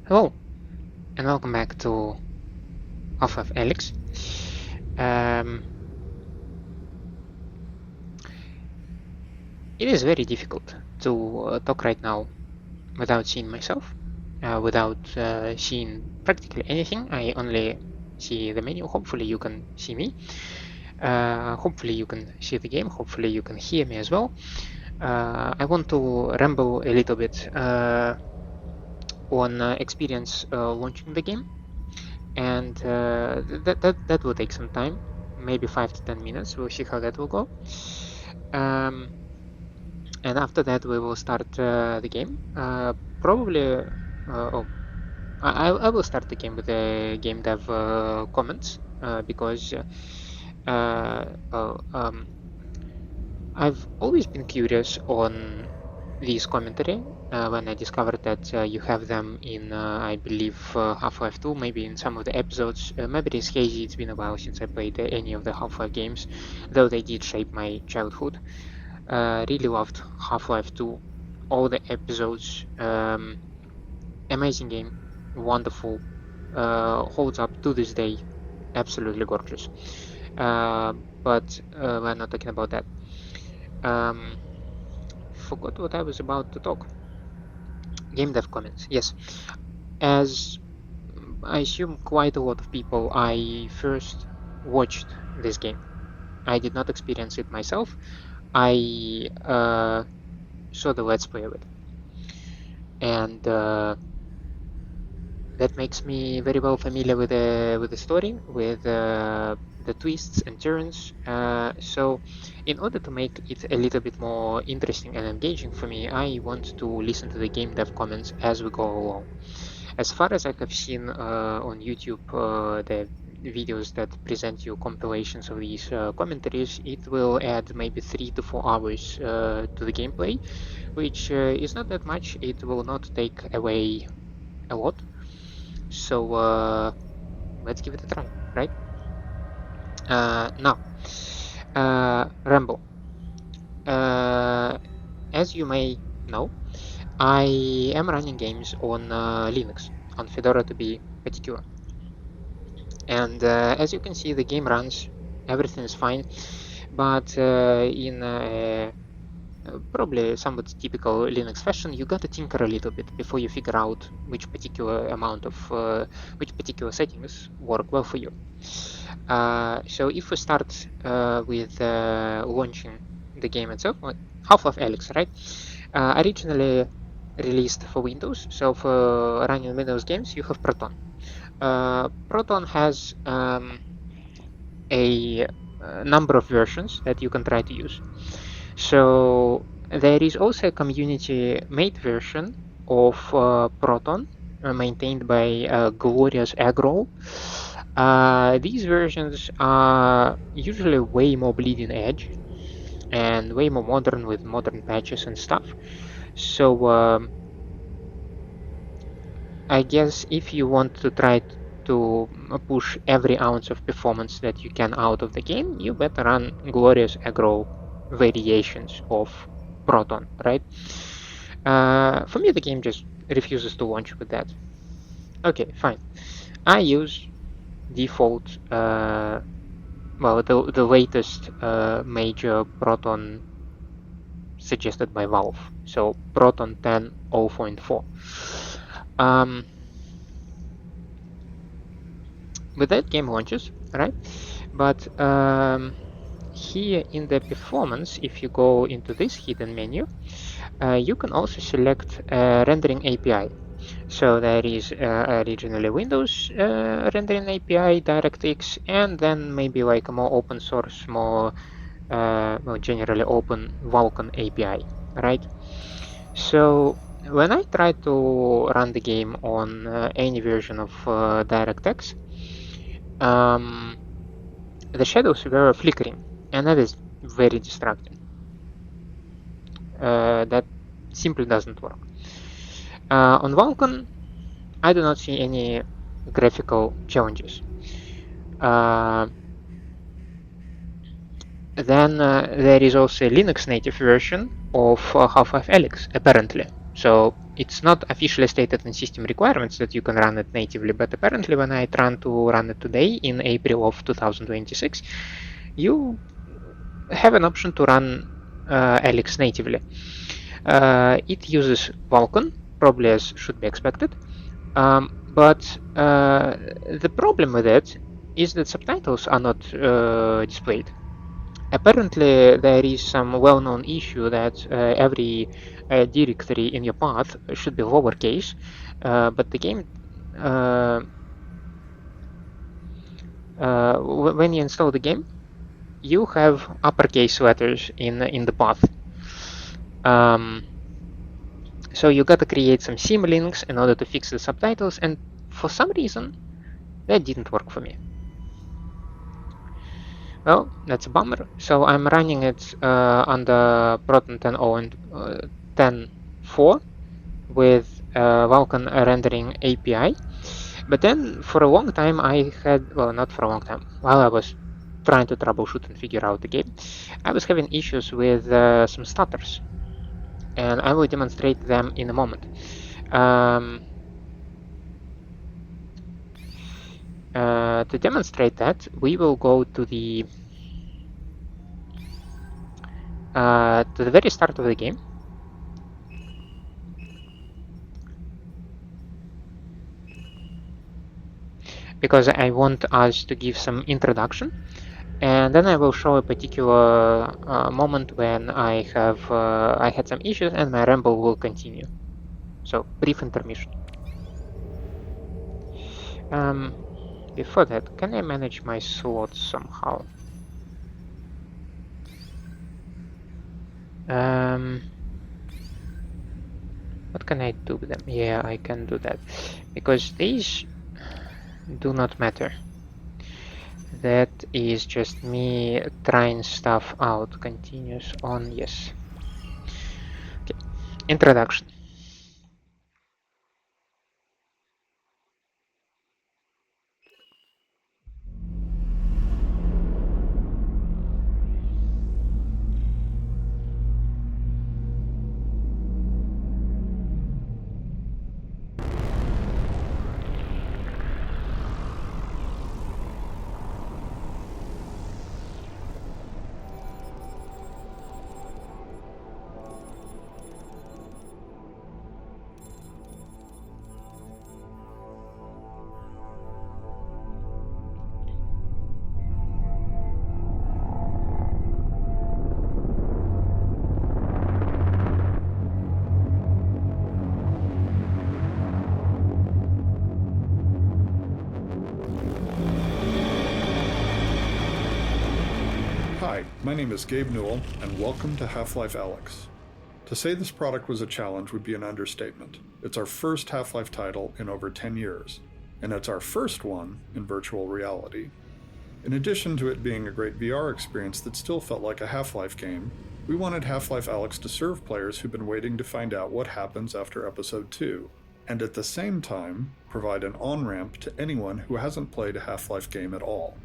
Hello, and welcome back to Half-Life Alyx. It is very difficult to talk right now without seeing myself, without seeing practically anything. I only see the menu. Hopefully you can see me. Hopefully you can see the game. Hopefully you can hear me as well. I want to ramble a little bit on experience launching the game. And that will take some time, maybe 5 to 10 minutes. We'll see how that will go. And after that we will start the game. Probably I will start the game with the game dev comments because I've always been curious on these commentary when I discovered that you have them in, I believe, Half-Life 2, maybe in some of the episodes. Maybe it's hazy, it's been a while since I played any of the Half-Life games, though they did shape my childhood. Really loved Half-Life 2, all the episodes. Amazing game, wonderful, holds up to this day, absolutely gorgeous. But we're not talking about that. Forgot what I was about to talk. Game dev comments, yes. As I assume quite a lot of people, I first watched this game. I did not experience it myself. I saw the Let's Play of it. And that makes me very well familiar with the story, with the twists and turns. So in order to make it a little bit more interesting and engaging for me, I want to listen to the game dev comments as we go along. As far as I have seen on YouTube, the videos that present you compilations of these commentaries, it will add maybe 3 to 4 hours to the gameplay, which is not that much. It will not take away a lot. So let's give it a try, right? Now, Rambo. As you may know, I am running games on Linux, on Fedora to be particular. And as you can see, the game runs, everything is fine, but in probably somewhat typical Linux fashion, you gotta tinker a little bit before you figure out which particular settings work well for you. So if we start with launching the game itself, Half-Life Alyx, right? Originally released for Windows, so for running Windows games, you have Proton. Proton has a number of versions that you can try to use. So there is also a community-made version of Proton maintained by Glorious Agro. These versions are usually way more bleeding edge and way more modern with modern patches and stuff. So I guess if you want to try to push every ounce of performance that you can out of the game, you better run Glorious Agro variations of Proton, right? For me, the game just refuses to launch with that. Okay, fine. I use default, the latest major Proton suggested by Valve, so Proton 10.0.4. With that, game launches, right? But here in the performance, if you go into this hidden menu, you can also select rendering API. So there is originally Windows rendering API, DirectX, and then maybe like a more open source, more generally open Vulkan API, right? So when I try to run the game on any version of DirectX, the shadows were flickering, and that is very distracting. That simply doesn't work. On Vulkan, I do not see any graphical challenges. Then there is also a Linux native version of Half-Life Alyx, apparently. So it's not officially stated in system requirements that you can run it natively, but apparently when I tried to run it today in April of 2026, you have an option to run Alyx natively. It uses Vulkan, probably as should be expected, but the problem with it is that subtitles are not displayed. Apparently, there is some well-known issue that every directory in your path should be lowercase, but the game, uh, when you install the game, you have uppercase letters in the path. So you gotta create some symlinks in order to fix the subtitles, and for some reason, that didn't work for me. Well, that's a bummer. So I'm running it under Proton 10.0 and 10.4 with Vulkan rendering API. But then for a long time I had, well, not for a long time, while I was trying to troubleshoot and figure out the game, I was having issues with some stutters. And I will demonstrate them in a moment. To demonstrate that, we will go to the very start of the game. Because I want us to give some introduction, and then I will show a particular moment when I had some issues and my ramble will continue. So brief intermission. Before that, can I manage my slots somehow? What can I do with them? Yeah, I can do that, because these do not matter. That is just me trying stuff out. Continues on, yes. Okay. Introduction. Hi, my name is Gabe Newell, and welcome to Half-Life Alyx. To say this product was a challenge would be an understatement. It's our first Half-Life title in over 10 years, and it's our first one in virtual reality. In addition to it being a great VR experience that still felt like a Half-Life game, we wanted Half-Life Alyx to serve players who've been waiting to find out what happens after Episode 2, and at the same time, provide an on-ramp to anyone who hasn't played a Half-Life game at all.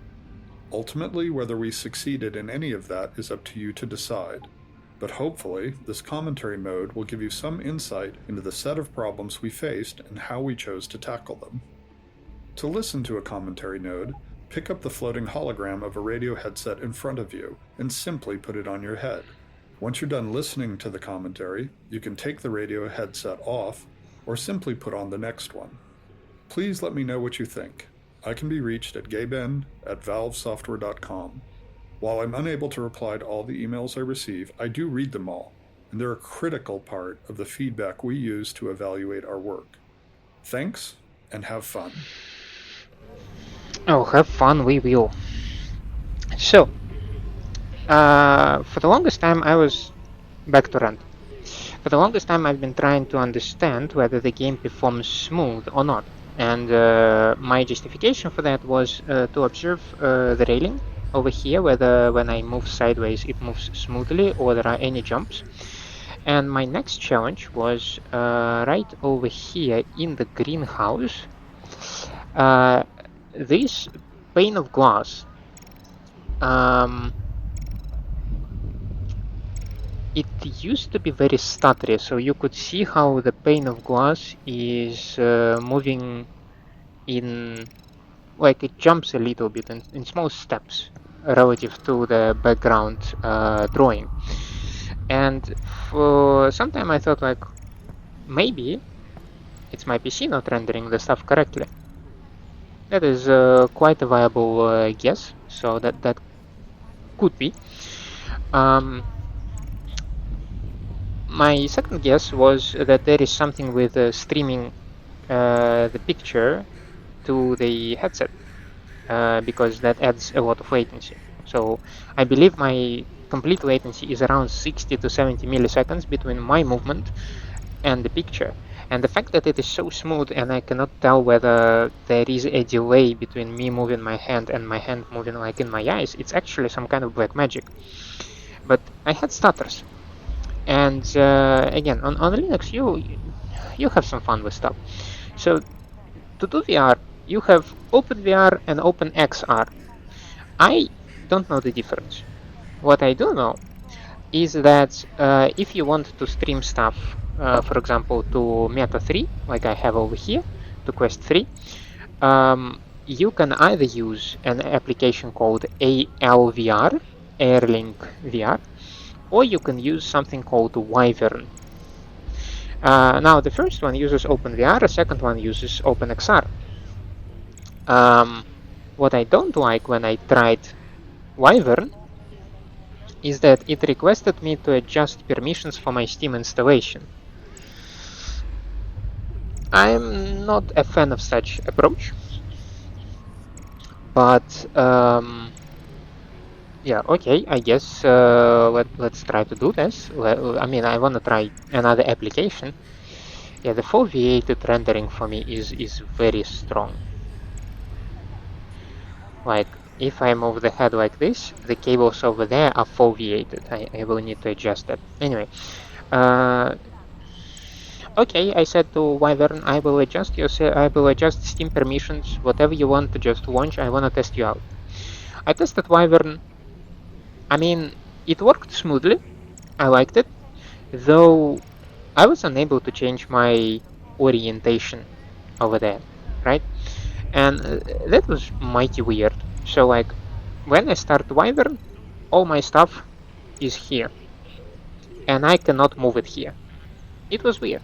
Ultimately, whether we succeeded in any of that is up to you to decide. But hopefully, this commentary mode will give you some insight into the set of problems we faced and how we chose to tackle them. To listen to a commentary node, pick up the floating hologram of a radio headset in front of you and simply put it on your head. Once you're done listening to the commentary, you can take the radio headset off or simply put on the next one. Please let me know what you think. I can be reached at gaben@valvesoftware.com. While I'm unable to reply to all the emails I receive, I do read them all, and they're a critical part of the feedback we use to evaluate our work. Thanks, and have fun. Oh, have fun, we will. So, for the longest time I was back to Rant. For the longest time I've been trying to understand whether the game performs smooth or not. And my justification for that was to observe the railing over here, whether when I move sideways it moves smoothly or there are any jumps. And my next challenge was right over here in the greenhouse. This pane of glass it used to be very stuttery, so you could see how the pane of glass is moving in, like it jumps a little bit in small steps relative to the background drawing. And for some time I thought like, maybe it's my PC not rendering the stuff correctly. That is quite a viable guess, so that could be. My second guess was that there is something with streaming the picture to the headset, because that adds a lot of latency. So I believe my complete latency is around 60 to 70 milliseconds between my movement and the picture. And the fact that it is so smooth and I cannot tell whether there is a delay between me moving my hand and my hand moving like in my eyes, it's actually some kind of black magic. But I had stutters. And again, on Linux, you have some fun with stuff. So to do VR, you have OpenVR and OpenXR. I don't know the difference. What I do know is that if you want to stream stuff, for example, to Meta 3, like I have over here, to Quest 3, you can either use an application called ALVR, Airlink VR, or you can use something called Wyvern. Now, the first one uses OpenVR, the second one uses OpenXR. What I don't like when I tried Wyvern is that it requested me to adjust permissions for my Steam installation. I'm not a fan of such approach, but yeah, okay, I guess let's try to do this. I mean, I want to try another application. Yeah, the foveated rendering for me is very strong. Like, if I move the head like this, the cables over there are foveated. I will need to adjust that. Anyway, okay, I said to Wyvern, I will adjust Steam permissions, whatever you want to just launch, I want to test you out. I tested Wyvern. I mean, it worked smoothly. I liked it, though I was unable to change my orientation over there, right? And that was mighty weird. So like, when I start Wyvern, all my stuff is here, and I cannot move it here. It was weird.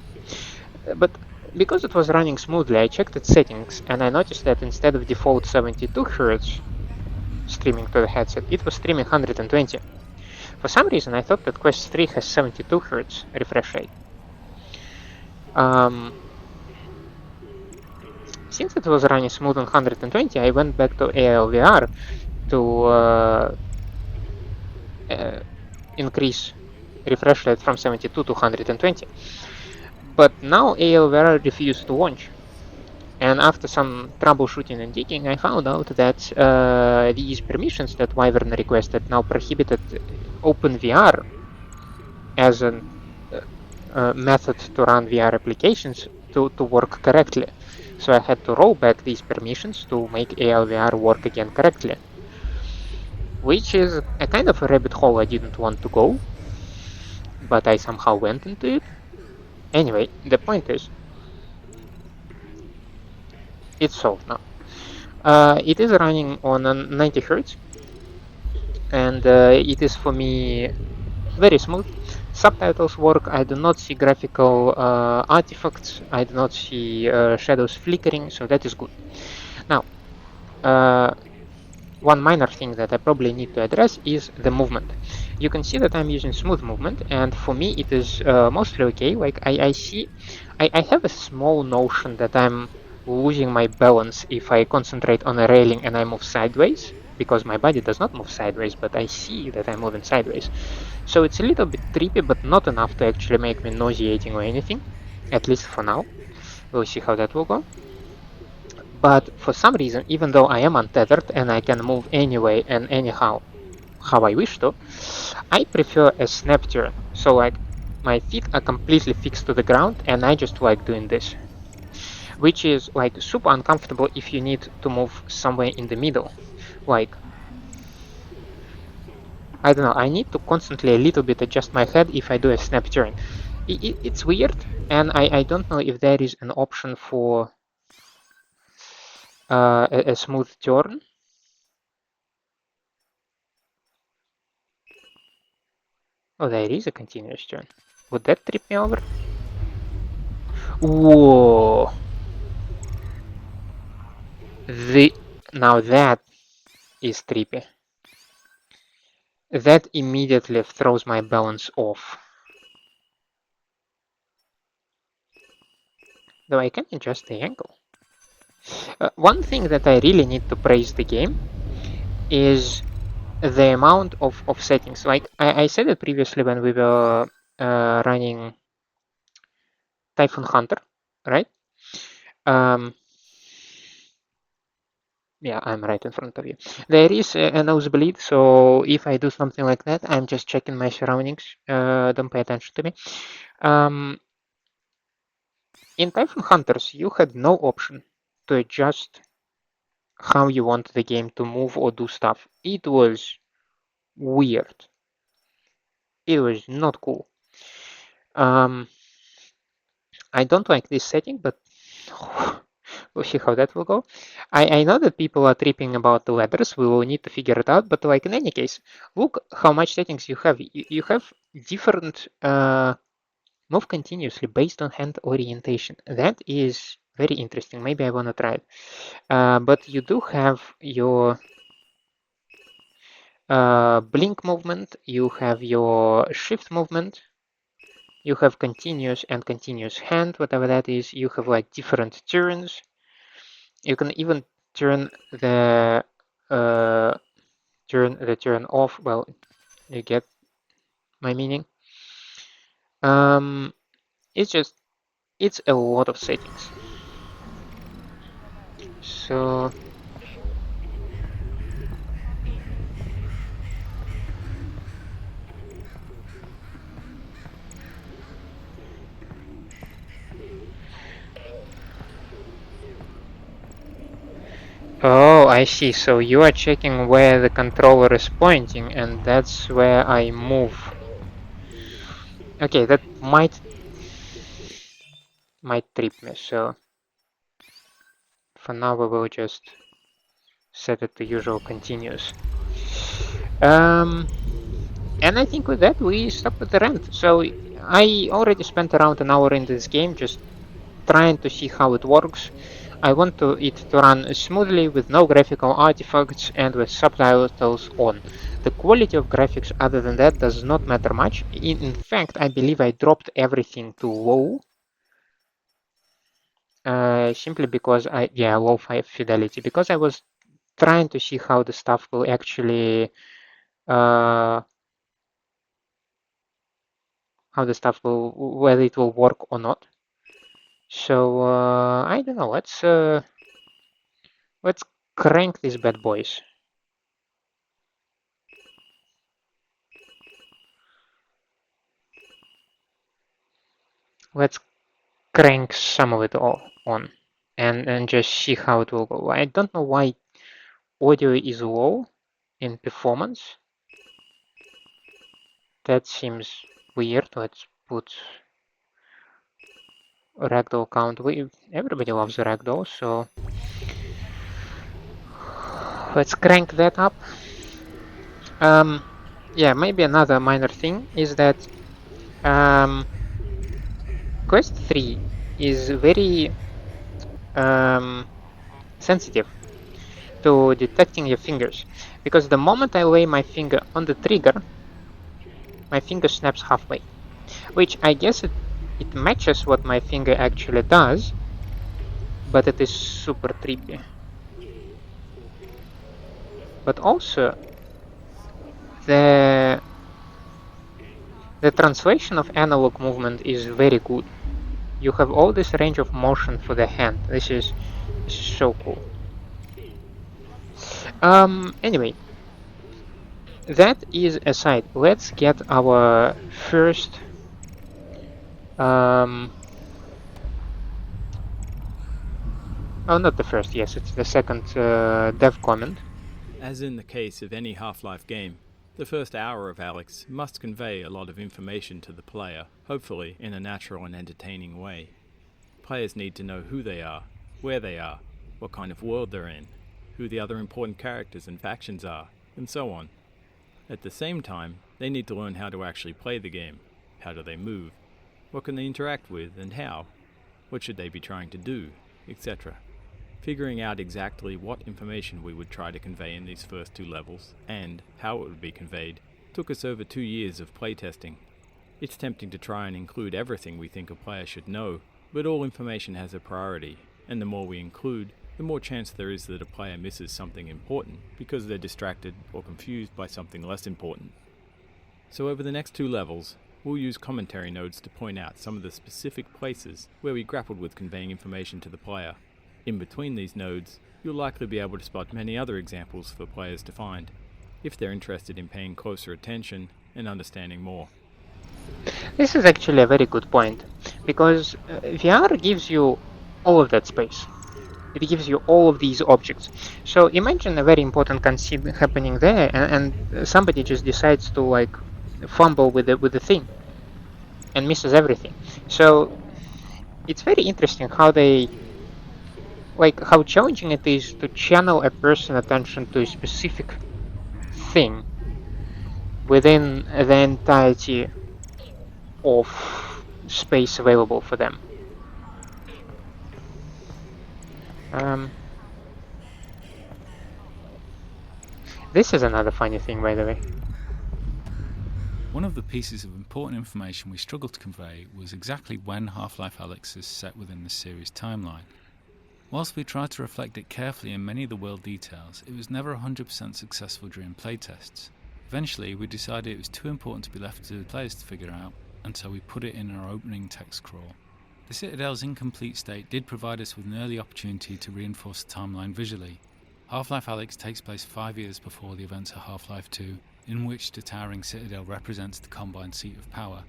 But because it was running smoothly, I checked its settings, and I noticed that instead of default 72 Hz streaming to the headset, it was streaming 120. For some reason, I thought that Quest 3 has 72 Hz refresh rate. Since it was running smooth on 120, I went back to ALVR to increase refresh rate from 72 to 120. But now ALVR refused to launch. And after some troubleshooting and digging, I found out that these permissions that Wyvern requested now prohibited OpenVR as a method to run VR applications to work correctly. So I had to roll back these permissions to make ALVR work again correctly. Which is a kind of a rabbit hole I didn't want to go, but I somehow went into it. Anyway, the point is, it's solved now. It is running on 90 Hz, and it is for me very smooth. Subtitles work. I do not see graphical artifacts. I do not see shadows flickering, so that is good. Now, one minor thing that I probably need to address is the movement. You can see that I'm using smooth movement, and for me it is mostly okay. Like I have a small notion that I'm losing my balance if I concentrate on a railing and I move sideways, because my body does not move sideways, but I see that I'm moving sideways. So it's a little bit trippy, but not enough to actually make me nauseating or anything, at least for now. We'll see how that will go. But for some reason, even though I am untethered and I can move anyway and anyhow how I wish to, I prefer a snap turn. So like, my feet are completely fixed to the ground and I just like doing this. Which is like super uncomfortable if you need to move somewhere in the middle. Like, I don't know, I need to constantly a little bit adjust my head if I do a snap turn. It's weird, and I don't know if there is an option for a smooth turn. Oh, there is a continuous turn. Would that trip me over? Whoa! Now that is trippy. That immediately throws my balance off. Though I can adjust the angle. One thing that I really need to praise the game is the amount of settings. Like I said it previously when we were running Typhoon Hunter, right? Yeah, I'm right in front of you. There is a nosebleed, so if I do something like that, I'm just checking my surroundings. Don't pay attention to me. In Typhoon Hunters, you had no option to adjust how you want the game to move or do stuff. It was weird. It was not cool. I don't like this setting, but we'll see how that will go. I know that people are tripping about the ladders. We will need to figure it out. But like in any case, look how much settings you have. You have different move continuously based on hand orientation. That is very interesting. Maybe I want to try it. But you do have your blink movement. You have your shift movement. You have continuous and continuous hand, whatever that is. You have like different turns. You can even turn the turn off. Well, you get my meaning. It's a lot of settings. So oh, I see. So you are checking where the controller is pointing, and that's where I move. Okay, that might trip me. So for now, we will just set it to usual continuous. And I think with that we stop with the rant. So I already spent around an hour in this game just trying to see how it works. I want it to run smoothly with no graphical artifacts and with subtitles on. The quality of graphics other than that does not matter much. In fact, I believe I dropped everything to low. Simply because low fidelity, because I was trying to see how the stuff will actually whether it will work or not. So I don't know. Let's crank these bad boys. Let's crank some of it all on and just see how it will go. I don't know why audio is low in performance. That seems weird. Let's put ragdoll count. Everybody loves ragdoll, so let's crank that up. Yeah, maybe another minor thing is that Quest 3 is very sensitive to detecting your fingers, because the moment I lay my finger on the trigger, my finger snaps halfway, which I guess it matches what my finger actually does, but it is super trippy. But also, the translation of analog movement is very good. You have all this range of motion for the hand. This is so cool. Anyway, that is aside. Let's get our first oh, not the first, yes, it's the second dev comment. As in the case of any Half-Life game, The first hour of Alyx must convey a lot of information to the player, hopefully in a natural and entertaining way. Players need to know who they are, where they are, what kind of world they're in, who the other important characters and factions are, and so on. At the same time, they need to learn how to actually play the game. How do they move? What can they interact with and how? What should they be trying to do, etc. Figuring out exactly what information we would try to convey in these first 2 levels, and how it would be conveyed, took us over 2 years of playtesting. It's tempting to try and include everything we think a player should know, but all information has a priority, and the more we include, the more chance there is that a player misses something important because they're distracted or confused by something less important. So over the next 2 levels, we'll use commentary nodes to point out some of the specific places where we grappled with conveying information to the player. In between these nodes, you'll likely be able to spot many other examples for players to find, if they're interested in paying closer attention and understanding more. This is actually a very good point, because VR gives you all of that space. It gives you all of these objects. So imagine a very important conceit happening there, and somebody just decides to like fumble with the thing and misses everything. So it's very interesting how challenging it is to channel a person's attention to a specific thing within the entirety of space available for them. This is another funny thing, by the way. One of the pieces of important information we struggled to convey was exactly when Half-Life Alyx is set within the series timeline. Whilst we tried to reflect it carefully in many of the world details, it was never 100% successful during playtests. Eventually, we decided it was too important to be left to the players to figure out, and so we put it in our opening text crawl. The Citadel's incomplete state did provide us with an early opportunity to reinforce the timeline visually. Half-Life Alyx takes place 5 years before the events of Half-Life 2, in which the towering Citadel represents the Combine seat of power.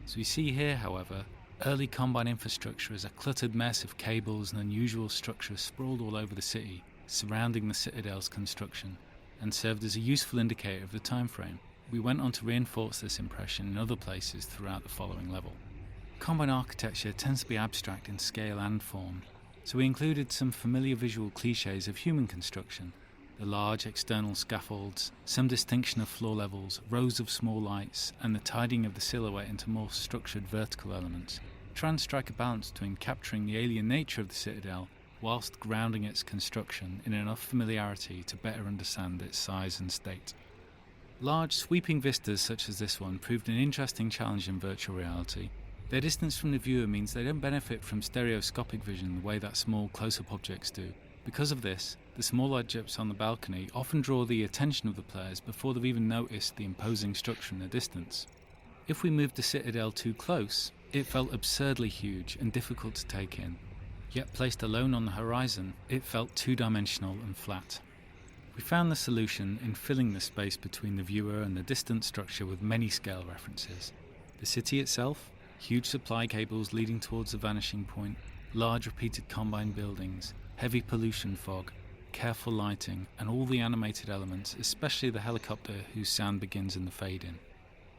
As we see here, however, early Combine infrastructure is a cluttered mess of cables and unusual structures sprawled all over the city, surrounding the Citadel's construction, and served as a useful indicator of the time frame. We went on to reinforce this impression in other places throughout the following level. Combine architecture tends to be abstract in scale and form, so we included some familiar visual cliches of human construction: the large external scaffolds, some distinction of floor levels, rows of small lights, and the tidying of the silhouette into more structured vertical elements. Try and strike a balance between capturing the alien nature of the Citadel whilst grounding its construction in enough familiarity to better understand its size and state. Large, sweeping vistas such as this one proved an interesting challenge in virtual reality. Their distance from the viewer means they don't benefit from stereoscopic vision the way that small close-up objects do. Because of this, the small objects on the balcony often draw the attention of the players before they've even noticed the imposing structure in the distance. If we moved the Citadel too close, it felt absurdly huge and difficult to take in. Yet placed alone on the horizon, it felt two-dimensional and flat. We found the solution in filling the space between the viewer and the distant structure with many scale references. The city itself, huge supply cables leading towards the vanishing point, large repeated Combine buildings, heavy pollution fog, careful lighting, and all the animated elements, especially the helicopter whose sound begins in the fade-in.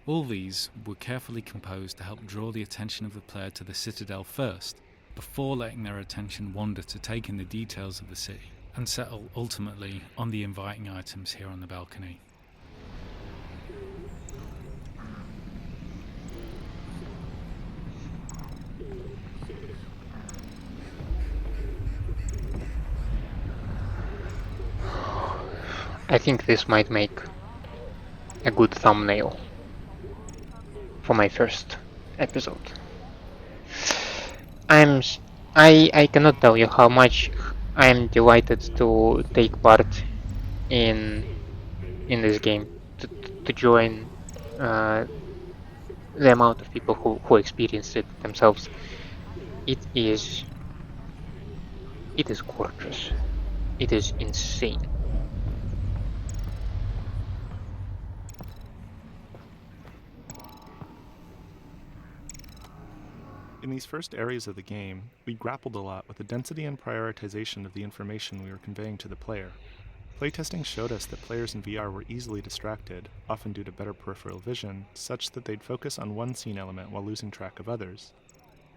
All these were carefully composed to help draw the attention of the player to the Citadel first, before letting their attention wander to take in the details of the city, and settle ultimately on the inviting items here on the balcony. I think this might make a good thumbnail for my first episode. I cannot tell you how much I am delighted to take part in this game, to join the amount of people who experienced it themselves. It is gorgeous. It is insane. In these first areas of the game, we grappled a lot with the density and prioritization of the information we were conveying to the player. Playtesting showed us that players in VR were easily distracted, often due to better peripheral vision, such that they'd focus on one scene element while losing track of others.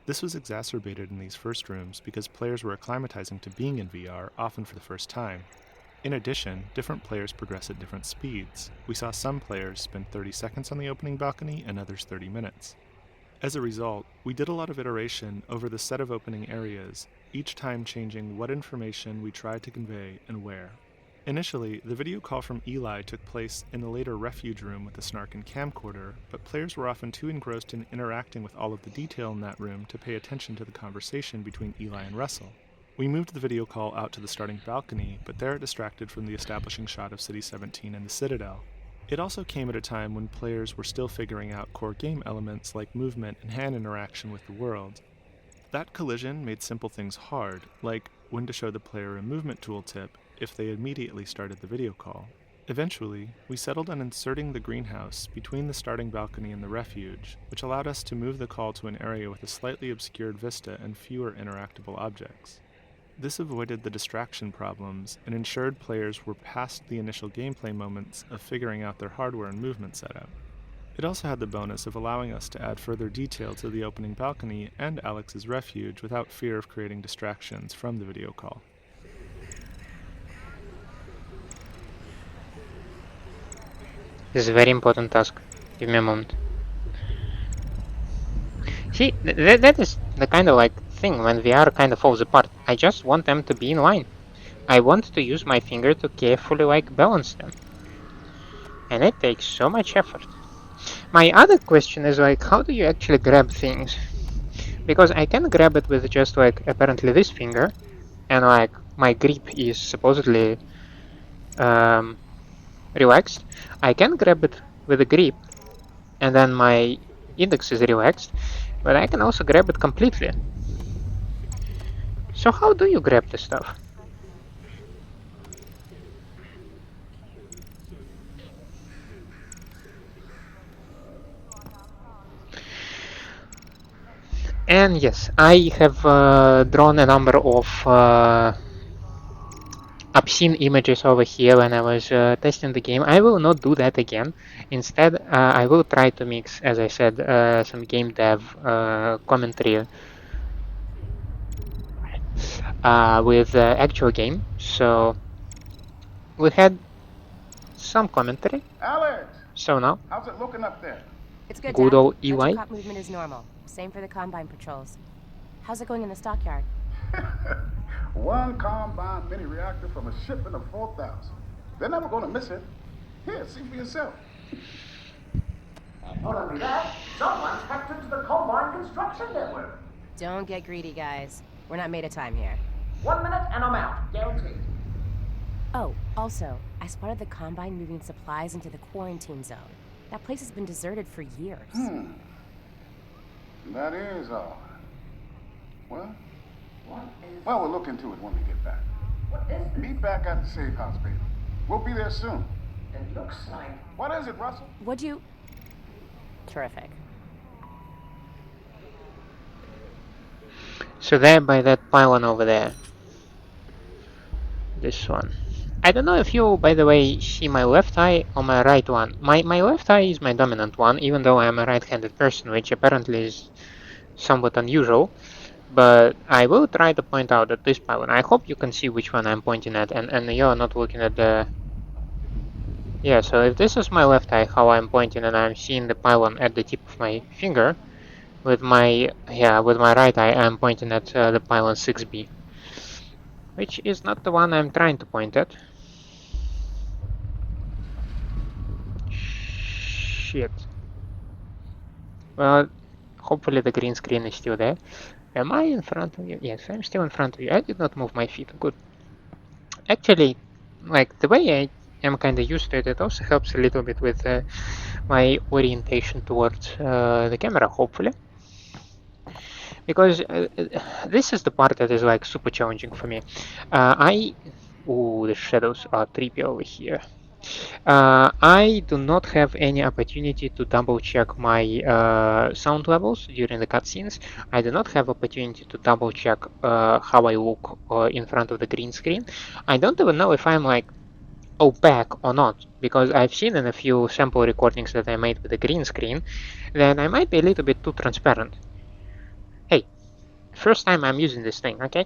This was exacerbated in these first rooms because players were acclimatizing to being in VR, often for the first time. In addition, different players progress at different speeds. We saw some players spend 30 seconds on the opening balcony and others 30 minutes. As a result, we did a lot of iteration over the set of opening areas, each time changing what information we tried to convey and where. Initially, the video call from Eli took place in the later refuge room with the Snarkin camcorder, but players were often too engrossed in interacting with all of the detail in that room to pay attention to the conversation between Eli and Russell. We moved the video call out to the starting balcony, but there it distracted from the establishing shot of City 17 and the Citadel. It also came at a time when players were still figuring out core game elements like movement and hand interaction with the world. That collision made simple things hard, like when to show the player a movement tooltip if they immediately started the video call. Eventually, we settled on inserting the greenhouse between the starting balcony and the refuge, which allowed us to move the call to an area with a slightly obscured vista and fewer interactable objects. This avoided the distraction problems and ensured players were past the initial gameplay moments of figuring out their hardware and movement setup. It also had the bonus of allowing us to add further detail to the opening balcony and Alyx's refuge without fear of creating distractions from the video call. This is a very important task. Give me a moment. See, that is the kind of like thing when VR kind of falls apart. I just want them to be in line. I want to use my finger to carefully like balance them. And it takes so much effort. My other question is like, how do you actually grab things? Because I can grab it with just like apparently this finger, and like my grip is supposedly relaxed. I can grab it with a grip, and then my index is relaxed, but I can also grab it completely. So how do you grab this stuff? And yes, I have drawn a number of obscene images over here when I was testing the game. I will not do that again. Instead, I will try to mix, as I said, some game dev commentary with the actual game. So we had some commentary. Alyx! So now, How's it looking up there? It's good, good Dad. old EY. Cop movement is normal. Same for the Combine patrols. How's it going in the stockyard? One Combine mini reactor from a shipment of 4,000. They're never going to miss it. Here, see for yourself. Not only that, someone's hacked into the Combine construction network. Don't get greedy, guys. We're not made of time here. 1 minute and I'm out, guaranteed. Oh, also, I spotted the Combine moving supplies into the quarantine zone. That place has been deserted for years. That is odd. Well, What is... well, we'll look into it when we get back. What is it? Meet back at the safe house, baby. We'll be there soon. It looks like... What is it, Russell? What'd you... Terrific. So there by that pylon over there. This one. I don't know if you, by the way, see my left eye or my right one. My left eye is my dominant one, even though I am a right-handed person, which apparently is somewhat unusual. But I will try to point out at this pylon. I hope you can see which one I'm pointing at, and you're not looking at the... Yeah, so if this is my left eye, how I'm pointing, and I'm seeing the pylon at the tip of my finger, with my right eye, I'm pointing at the pylon 6B. Which is not the one I'm trying to point at. Shit. Well, hopefully the green screen is still there. Am I in front of you? Yes, I'm still in front of you. I did not move my feet. Good. Actually, like, the way I am kind of used to it, it also helps a little bit with my orientation towards the camera, hopefully. Because this is the part that is like super challenging for me. Ooh, the shadows are trippy over here. I do not have any opportunity to double check my sound levels during the cutscenes. I do not have opportunity to double check how I look in front of the green screen. I don't even know if I'm like opaque or not, because I've seen in a few sample recordings that I made with a green screen that I might be a little bit too transparent. Hey, first time I'm using this thing, okay?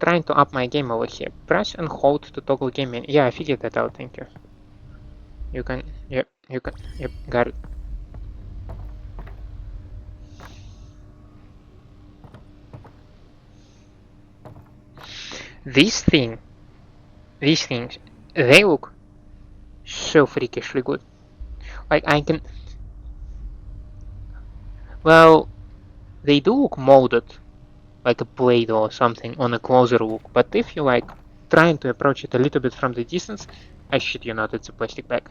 Trying to up my game over here. Press and hold to toggle game menu. Yeah, I figured that out, thank you. You can, yep, got it. These things, they look so freakishly good. Like I can, well, they do look molded, like a blade or something on a closer look, but if you like trying to approach it a little bit from the distance, I shit you not, it's a plastic bag.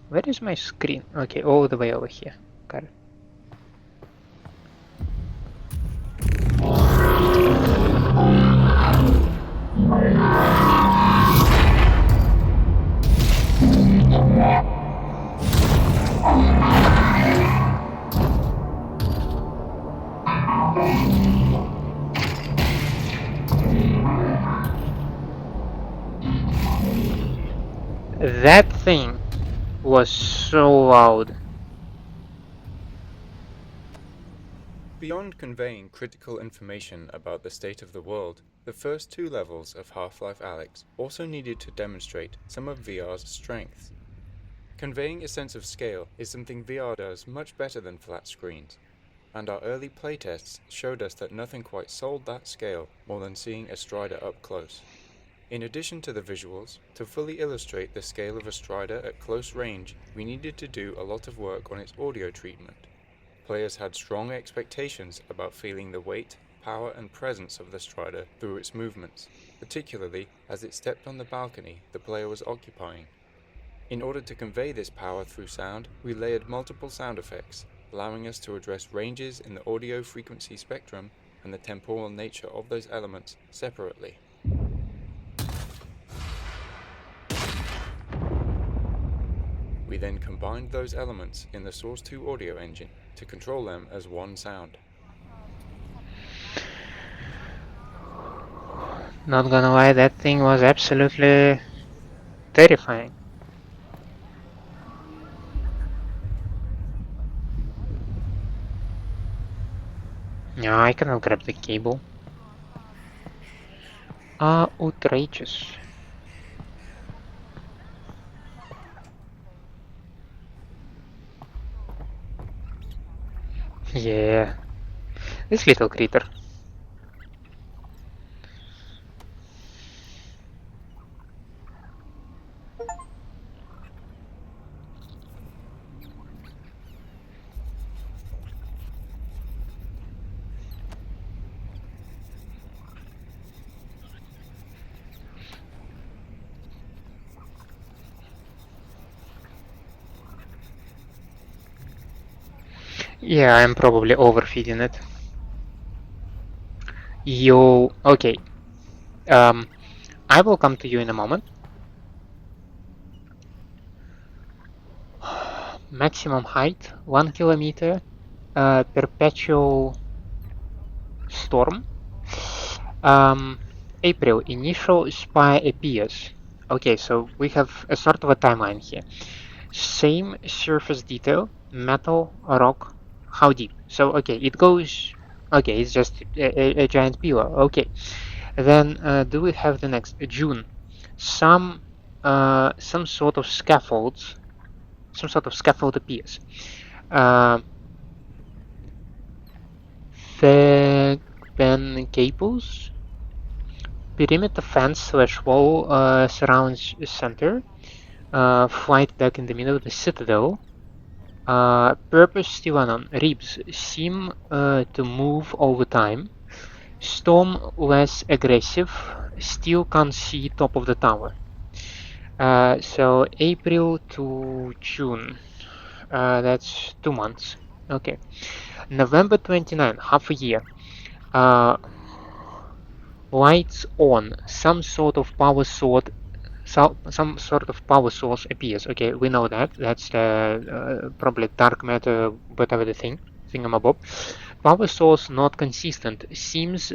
Where is my screen? Okay, all the way over here. Got it. That thing was so loud. Beyond conveying critical information about the state of the world, the first 2 levels of Half-Life Alyx also needed to demonstrate some of VR's strengths. Conveying a sense of scale is something VR does much better than flat screens, and our early playtests showed us that nothing quite sold that scale more than seeing a Strider up close. In addition to the visuals, to fully illustrate the scale of a Strider at close range, we needed to do a lot of work on its audio treatment. Players had strong expectations about feeling the weight, power and presence of the Strider through its movements, particularly as it stepped on the balcony the player was occupying. In order to convey this power through sound, we layered multiple sound effects, allowing us to address ranges in the audio frequency spectrum and the temporal nature of those elements separately. We then combined those elements in the Source 2 audio engine to control them as one sound. Not gonna lie, that thing was absolutely terrifying. Yeah, I cannot grab the cable. Outrageous. Yeah, this little critter. Yeah, I'm probably overfeeding it. Okay. I will come to you in a moment. Maximum height 1 kilometer. Perpetual storm. April, initial spy appears. Okay, so we have a sort of a timeline here. Same surface detail, metal, rock, how deep? So, okay, it goes... Okay, it's just a giant pillar. Okay. Then, do we have the next? June. Some sort of scaffolds. Some sort of scaffold appears. The cables. Perimeter fence / wall surrounds center. Flight deck in the middle of the citadel. Purpose still unknown. Ribs seem to move over time. Storm less aggressive. Still can't see top of the tower. So April to June. That's 2 months. Okay. November 29, half a year. Lights on. Some sort of power some sort of power source appears. Okay, we know that. That's probably dark matter, whatever the thingamabob. Power source not consistent. Seems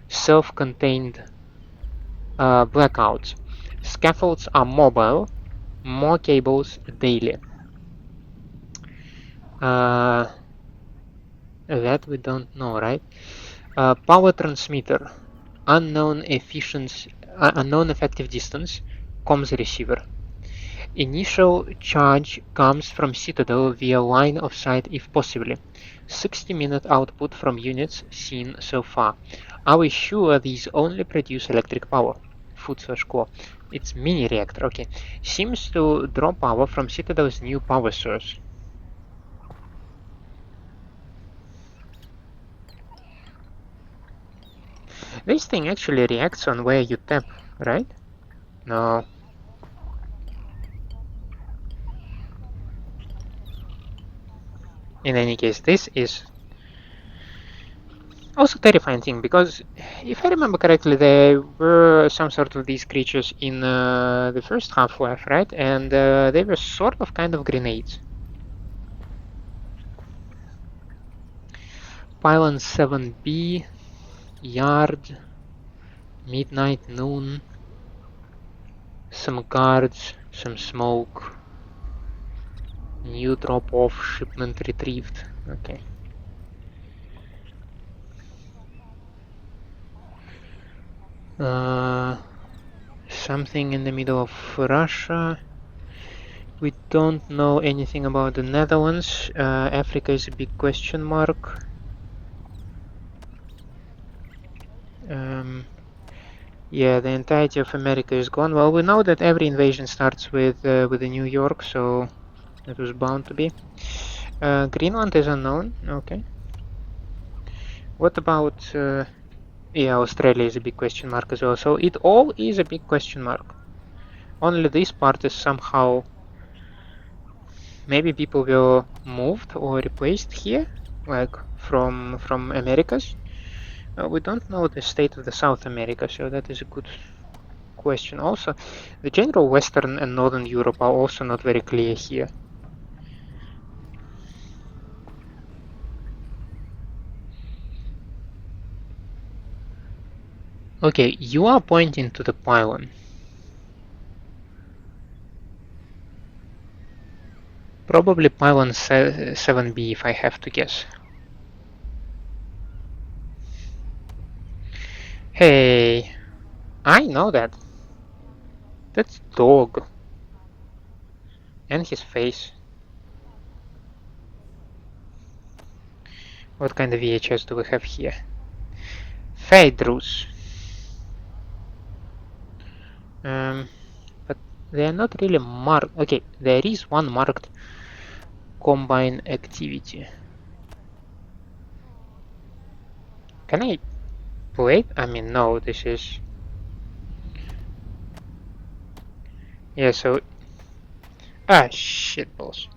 self-contained blackouts. Scaffolds are mobile. More cables daily. That we don't know, right? Power transmitter. Unknown effective distance. Comms receiver. Initial charge comes from Citadel via line of sight if possible. 60-minute output from units seen so far. Are we sure these only produce electric power? Food/core. It's mini reactor, okay. Seems to draw power from Citadel's new power source. This thing actually reacts on where you tap, right? No. In any case, this is also terrifying thing, because if I remember correctly, there were some sort of these creatures in the first Half-Life, right? And they were sort of kind of grenades. Pylon 7B, yard, midnight, noon, some guards, some smoke, new drop-off, shipment retrieved. Okay. Something in the middle of Russia. We don't know anything about the Netherlands. Africa is a big question mark. Yeah, the entirety of America is gone. Well, we know that every invasion starts with New York, so it was bound to be. Greenland is unknown. Okay. What about? Yeah, Australia is a big question mark as well. So it all is a big question mark. Only this part is somehow. Maybe people were moved or replaced here, like from Americas. We don't know the state of the South America, so that is a good question. Also, the general Western and Northern Europe are also not very clear here. Okay, you are pointing to the pylon. Probably pylon 7B if I have to guess. Hey, I know that. That's dog. And his face. What kind of VHS do we have here? Phaedrus. But they are not really marked. Okay, there is one marked combine activity. Can I play it? I mean, no, this is... Yeah, so... Ah, shit balls.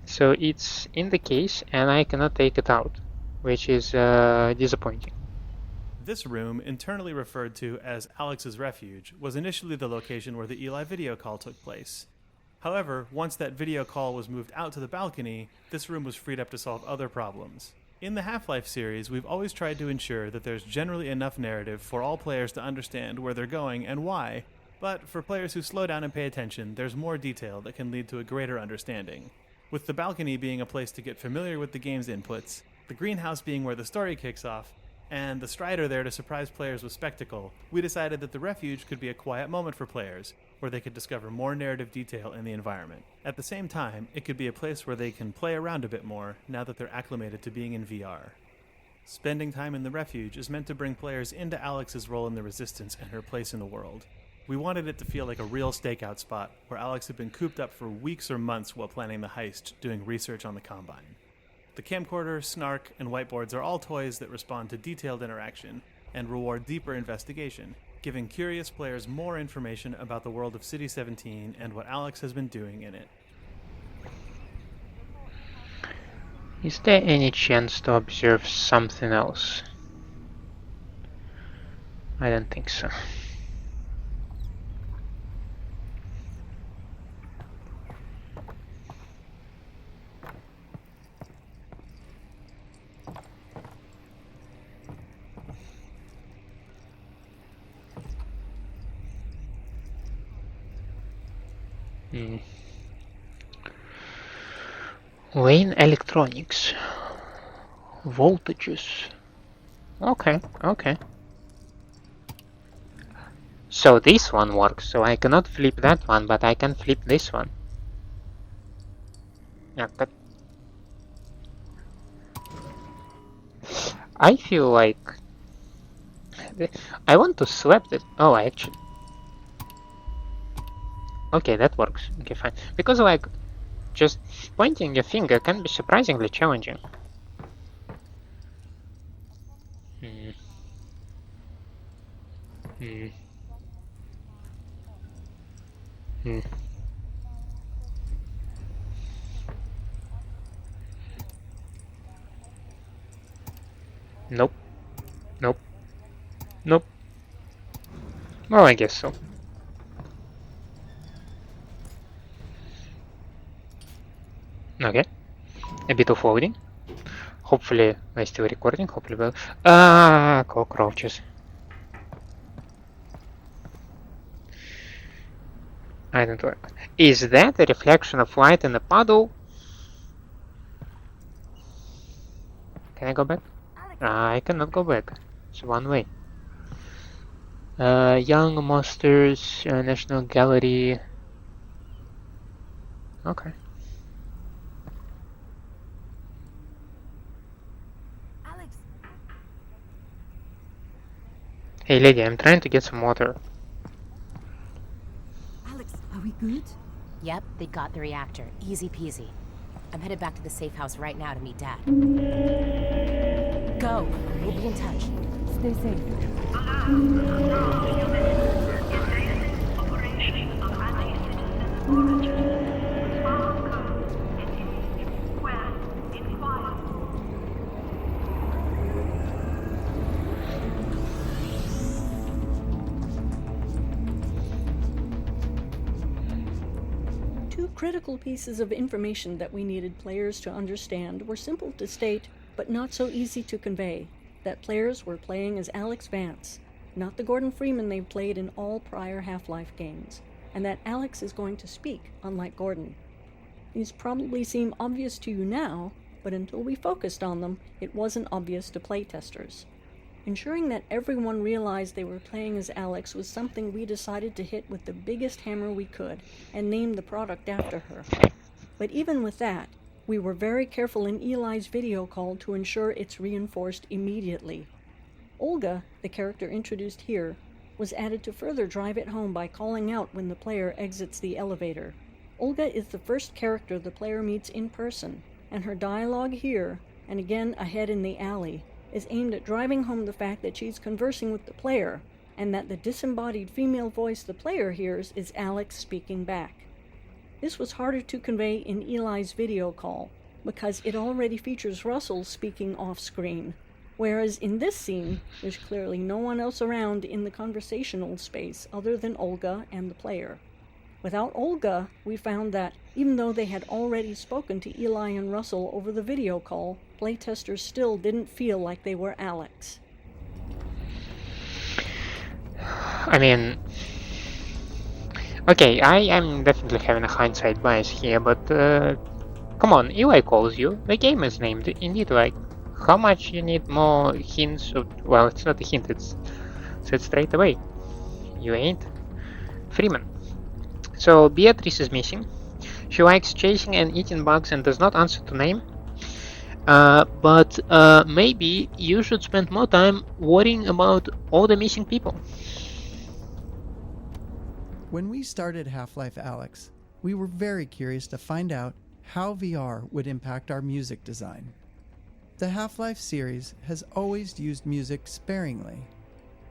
So it's in the case and I cannot take it out, which is disappointing. This room, internally referred to as Alyx's refuge, was initially the location where the Eli video call took place. However, once that video call was moved out to the balcony, this room was freed up to solve other problems. In the Half-Life series, we've always tried to ensure that there's generally enough narrative for all players to understand where they're going and why, but for players who slow down and pay attention, there's more detail that can lead to a greater understanding. With the balcony being a place to get familiar with the game's inputs, the greenhouse being where the story kicks off, and the Strider there to surprise players with spectacle, we decided that the refuge could be a quiet moment for players, where they could discover more narrative detail in the environment. At the same time, it could be a place where they can play around a bit more now that they're acclimated to being in VR. Spending time in the refuge is meant to bring players into Alyx's role in the Resistance and her place in the world. We wanted it to feel like a real stakeout spot, where Alyx had been cooped up for weeks or months while planning the heist, doing research on the Combine. The camcorder, snark, and whiteboards are all toys that respond to detailed interaction and reward deeper investigation, giving curious players more information about the world of City 17 and what Alyx has been doing in it. Is there any chance to observe something else? I don't think so. Lane electronics. Voltages. Okay, okay. So this one works, so I cannot flip that one, but I can flip this one. Yeah, but I feel like I want to swap it. Oh, actually. Okay, that works. Okay, fine. Because like just pointing your finger can be surprisingly challenging. Hmm. Hmm. Hmm. Nope. Nope. Nope. Well, I guess so. Okay. A bit of loading. Hopefully, I'm still recording. Hopefully, well. Cockroaches. I don't work. Is that a reflection of light in a puddle? Can I go back? I cannot go back. It's one way. Young Masters National Gallery. Okay. Alyx. Hey lady, I'm trying to get some water. Alyx, are we good? Yep, they got the reactor. Easy peasy. I'm headed back to the safe house right now to meet Dad. Go. We'll be in touch. Stay safe. Two critical pieces of information that we needed players to understand were simple to state, but not so easy to convey. That players were playing as Alyx Vance, not the Gordon Freeman they've played in all prior Half-Life games, and that Alyx is going to speak, unlike Gordon. These probably seem obvious to you now, but until we focused on them, it wasn't obvious to playtesters. Ensuring that everyone realized they were playing as Alyx was something we decided to hit with the biggest hammer we could, and name the product after her. But even with that, we were very careful in Eli's video call to ensure it's reinforced immediately. Olga, the character introduced here, was added to further drive it home by calling out when the player exits the elevator. Olga is the first character the player meets in person, and her dialogue here, and again ahead in the alley, is aimed at driving home the fact that she's conversing with the player, and that the disembodied female voice the player hears is Alyx speaking back. This was harder to convey in Eli's video call, because it already features Russell speaking off-screen, whereas in this scene, there's clearly no one else around in the conversational space other than Olga and the player. Without Olga, we found that, even though they had already spoken to Eli and Russell over the video call, playtesters still didn't feel like they were Alyx. I mean, okay, I am definitely having a hindsight bias here, but come on, Eli calls you. The game is named. Indeed, like, how much you need more hints of, well, it's not a hint, it's said straight away. You ain't Freeman. So Beatrice is missing. She likes chasing and eating bugs and does not answer to name. But maybe you should spend more time worrying about all the missing people. When we started Half-Life Alyx, we were very curious to find out how VR would impact our music design. The Half-Life series has always used music sparingly,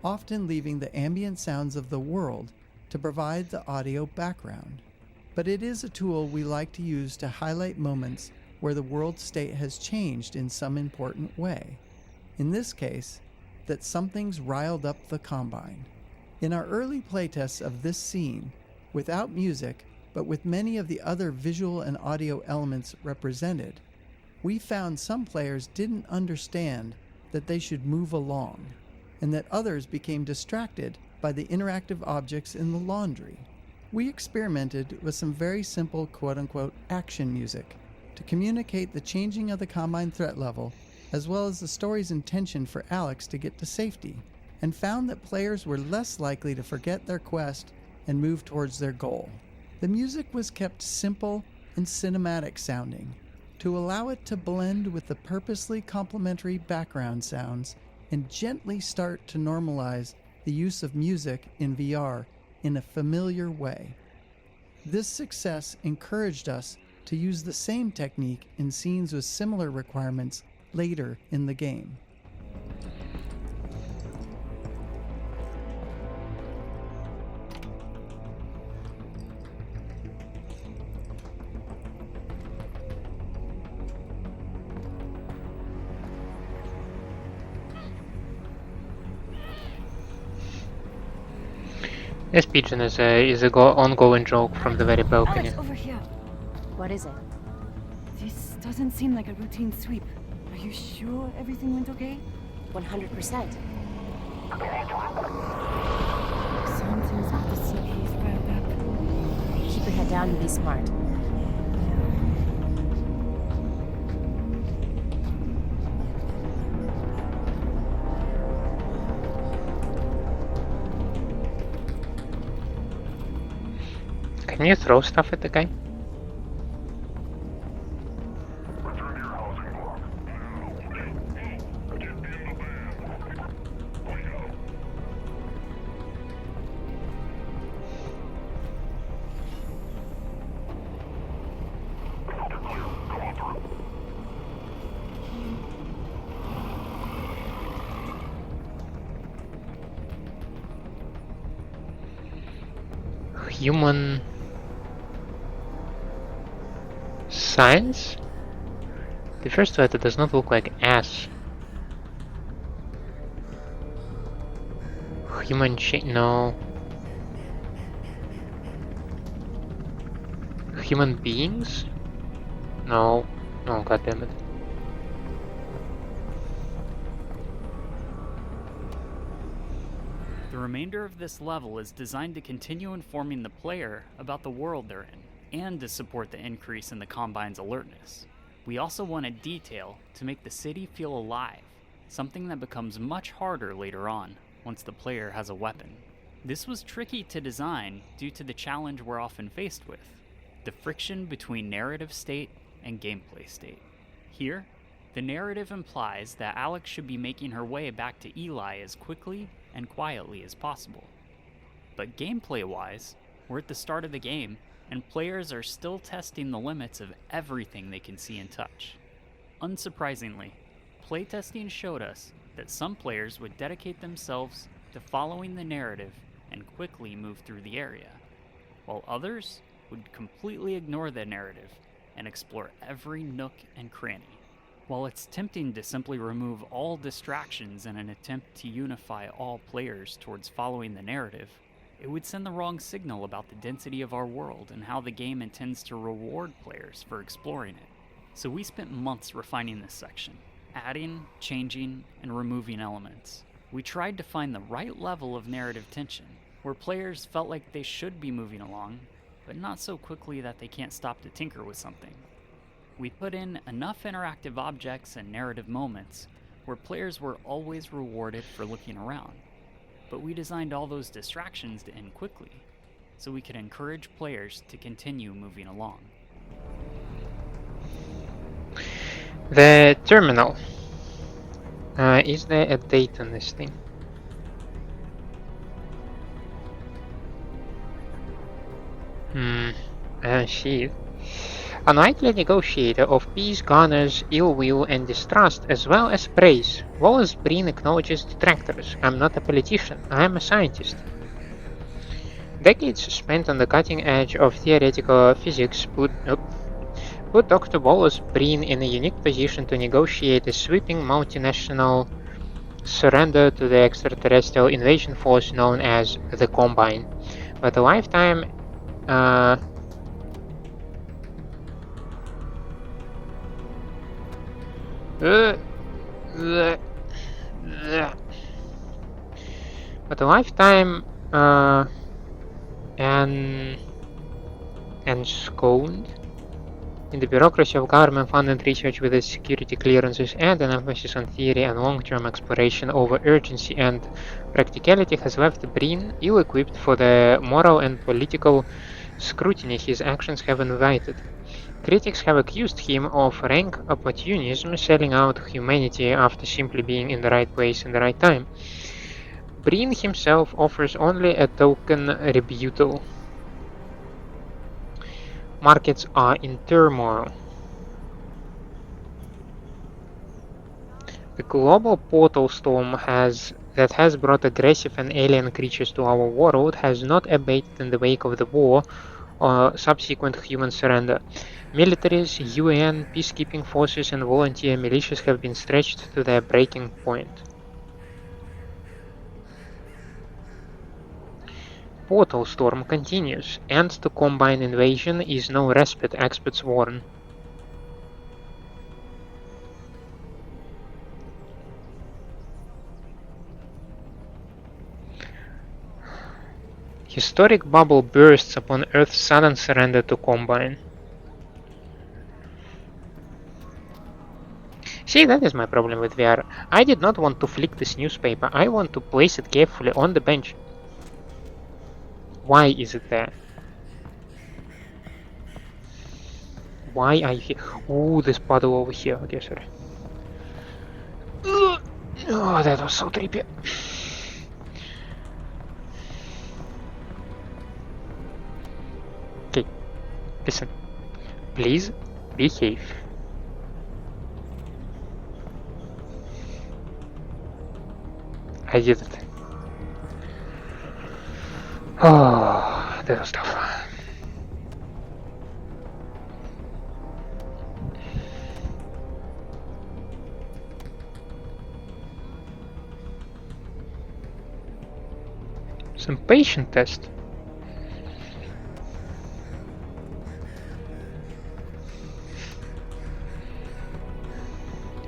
often leaving the ambient sounds of the world to provide the audio background. But it is a tool we like to use to highlight moments where the world state has changed in some important way. In this case, that something's riled up the Combine. In our early playtests of this scene, without music, but with many of the other visual and audio elements represented, we found some players didn't understand that they should move along, and that others became distracted by the interactive objects in the laundry. We experimented with some very simple quote-unquote action music to communicate the changing of the Combine threat level, as well as the story's intention for Alyx to get to safety, and found that players were less likely to forget their quest and move towards their goal. The music was kept simple and cinematic sounding to allow it to blend with the purposely complementary background sounds and gently start to normalize the use of music in VR in a familiar way. This success encouraged us to use the same technique in scenes with similar requirements later in the game. This pigeon is a ongoing joke from the very balcony. Alyx, over here. What is it? This doesn't seem like a routine sweep. Are you sure everything went okay? 100%. Something's got the CPs riled up. Keep your head down and be smart. Can you throw stuff at the guy? Human science? The first letter does not look like S. Human no. Human beings? No. No, goddammit. The remainder of this level is designed to continue informing the player about the world they're in, and to support the increase in the Combine's alertness. We also wanted detail to make the city feel alive, something that becomes much harder later on, once the player has a weapon. This was tricky to design due to the challenge we're often faced with, the friction between narrative state and gameplay state. Here, the narrative implies that Alyx should be making her way back to Eli as quickly and quietly as possible. But gameplay-wise, we're at the start of the game, and players are still testing the limits of everything they can see and touch. Unsurprisingly, playtesting showed us that some players would dedicate themselves to following the narrative and quickly move through the area, while others would completely ignore the narrative and explore every nook and cranny. While it's tempting to simply remove all distractions in an attempt to unify all players towards following the narrative, it would send the wrong signal about the density of our world and how the game intends to reward players for exploring it. So we spent months refining this section, adding, changing, and removing elements. We tried to find the right level of narrative tension, where players felt like they should be moving along, but not so quickly that they can't stop to tinker with something. We put in enough interactive objects and narrative moments where players were always rewarded for looking around, but we designed all those distractions to end quickly, so we could encourage players to continue moving along. The terminal. Is there a date on this thing? She. A nightly negotiator of peace garners ill will and distrust as well as praise. Wallace Breen acknowledges detractors. I'm not a politician, I am a scientist. Decades spent on the cutting edge of theoretical physics put Dr. Wallace Breen in a unique position to negotiate a sweeping multinational surrender to the extraterrestrial invasion force known as the Combine. But a lifetime and ensconced in the bureaucracy of government-funded research with its security clearances and an emphasis on theory and long-term exploration over urgency and practicality has left Breen ill-equipped for the moral and political scrutiny his actions have invited. Critics have accused him of rank opportunism, selling out humanity after simply being in the right place in the right time. Breen himself offers only a token rebuttal. Markets are in turmoil. The global portal storm that has brought aggressive and alien creatures to our world has not abated in the wake of the war or subsequent human surrender. Militaries, UN, peacekeeping forces and volunteer militias have been stretched to their breaking point. Portal storm continues. End to Combine invasion is no respite, experts warn. Historic bubble bursts upon Earth's sudden surrender to Combine. See, that is my problem with VR. I did not want to flick this newspaper. I want to place it carefully on the bench. Why is it there? Why are you here? Ooh, this puddle over here. Okay, sorry. Oh, that was so trippy. Okay, listen. Please behave. I did it. Oh, that was tough. Some patient test.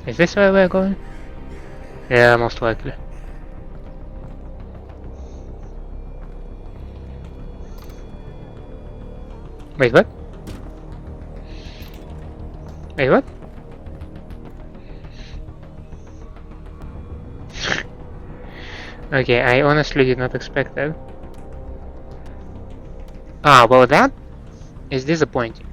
Is this where we're going? Yeah, most likely. Wait, what? Wait, what? Okay, I honestly did not expect that. Ah, well, that is disappointing.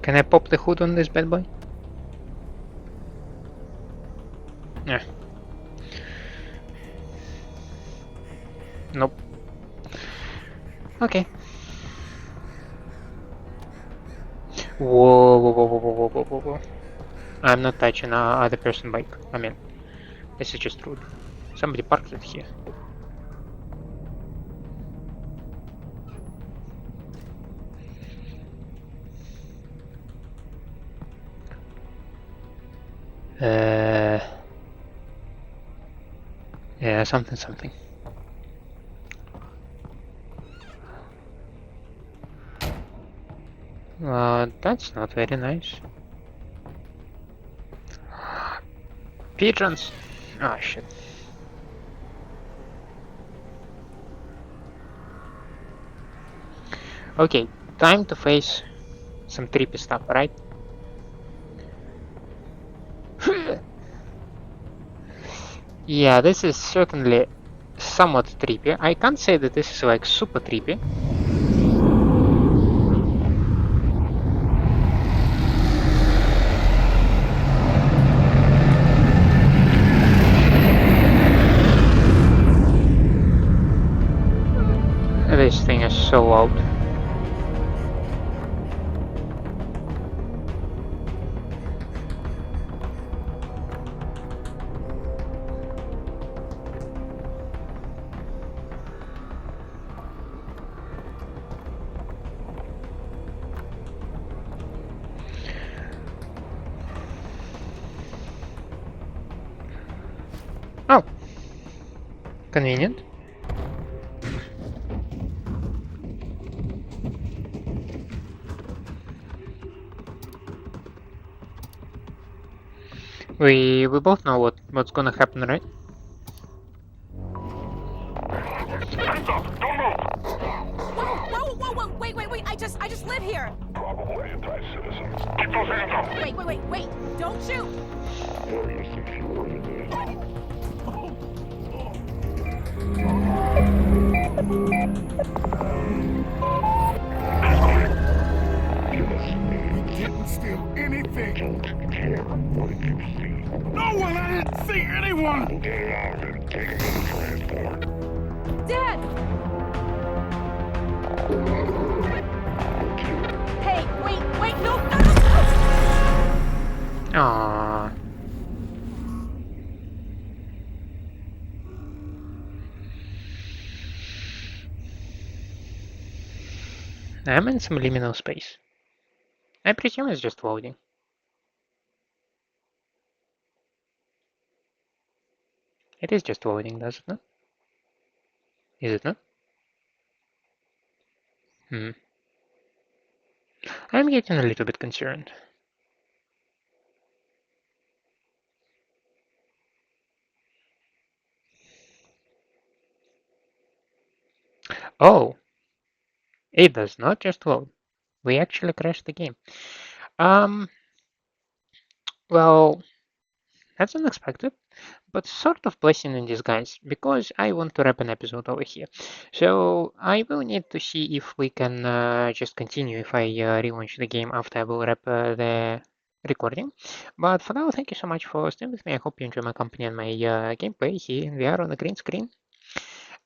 Can I pop the hood on this bad boy? Yeah. Nope. Okay. Whoa, whoa, whoa, whoa, whoa, whoa, whoa, whoa. I'm not touching other person's bike. I mean, this is just rude. Somebody parked it here. Yeah, something. That's not very nice. Pigeons! Ah, shit. Okay, time to face some trippy stuff, right? Yeah, this is certainly somewhat trippy. I can't say that this is like super trippy. This thing is so loud. Convenient. We both know what's gonna happen, right? Whoa! Wait! I just live here. Probable anti-citizen. Keep those hands up. Wait! Don't shoot. Area security. We didn't steal anything. Don't care what you see. No one! I didn't see anyone! Get it out and take him to transport. Dad! Hey, wait, no! Aww. I'm in some liminal space. I presume it's just loading. It is just loading, does it not? Is it not? I'm getting a little bit concerned. Oh, it does not just load. We actually crashed the game. Well, that's unexpected, but sort of blessing in disguise, because I want to wrap an episode over here. So I will need to see if we can just continue if I relaunch the game after I will wrap the recording. But for now, thank you so much for staying with me. I hope you enjoy my company and my gameplay here in VR on the green screen.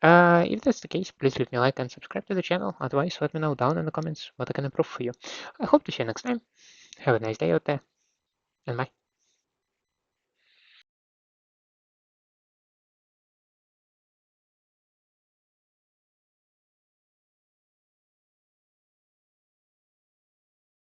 If that's the case, please leave me a like and subscribe to the channel. Otherwise, let me know down in the comments what I can improve for you. I hope to see you next time. Have a nice day out there, and bye.